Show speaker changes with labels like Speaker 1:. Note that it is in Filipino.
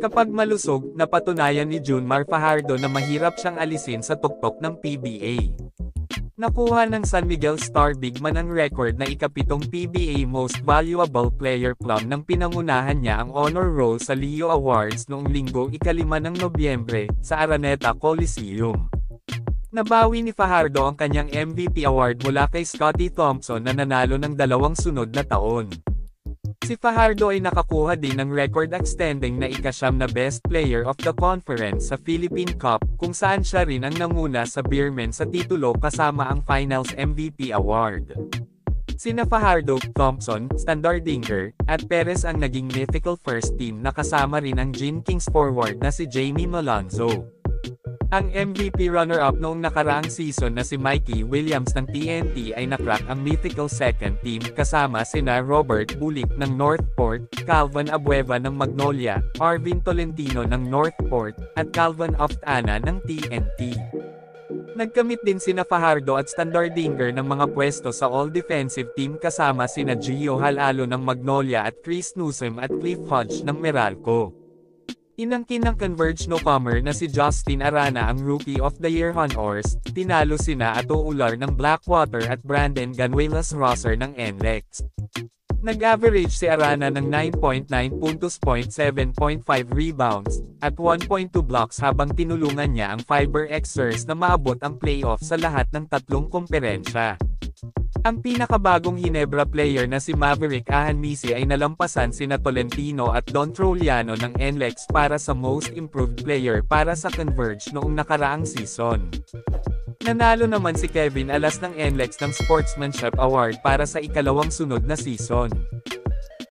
Speaker 1: Kapag malusog, napatunayan ni Junmar Fajardo na mahirap siyang alisin sa tuktok ng PBA. Nakuha ng San Miguel Star Bigman ang record na ikapitong PBA Most Valuable Player plum nang pinangunahan niya ang honor roll sa Leo Awards noong Linggo 5 ng Nobyembre, sa Araneta Coliseum. Nabawi ni Fajardo ang kanyang MVP award mula kay Scottie Thompson na nanalo ng 2 sunod na taon. Si Fajardo ay nakakuha din ng record-extending na ika-9 na Best Player of the Conference sa Philippine Cup, kung saan siya rin ang nanguna sa Beermen sa titulo kasama ang Finals MVP award. Sina Fajardo, Thompson, Standardinger, at Perez ang naging mythical first team na kasama rin ang Gin Kings forward na si Jamie Malonzo. Ang MVP runner-up noong nakaraang season na si Mikey Williams ng TNT ay nakrack ang mythical second team kasama sina Robert Bulik ng Northport, Calvin Abueva ng Magnolia, Arvin Tolentino ng Northport, at Calvin Oftana ng TNT. Nagkamit din sina Fajardo at Standardinger ng mga pwesto sa All-Defensive Team kasama sina Gio Halalo ng Magnolia at Chris Newsom at Cliff Hodge ng Meralco. Inangkin ng Converge newcomer na si Justin Arana ang Rookie of the Year honors, tinalo sina Ato Ular ng Blackwater at Brandon Ganuelas-Rosser ng NLEX. Nag-average si Arana ng 9.9 puntos, 7.5 rebounds, at 1.2 blocks habang tinulungan niya ang Fiber Xers na maabot ang playoff sa lahat ng 3 komperensya. Ang pinakabagong Hinebra player na si Maverick Ahanmisi ay nalampasan sina Tolentino at Don Troliano ng NLEX para sa Most Improved Player para sa Converge noong nakaraang season. Nanalo naman si Kevin Alas ng NLEX ng Sportsmanship Award para sa ikalawang sunod na season.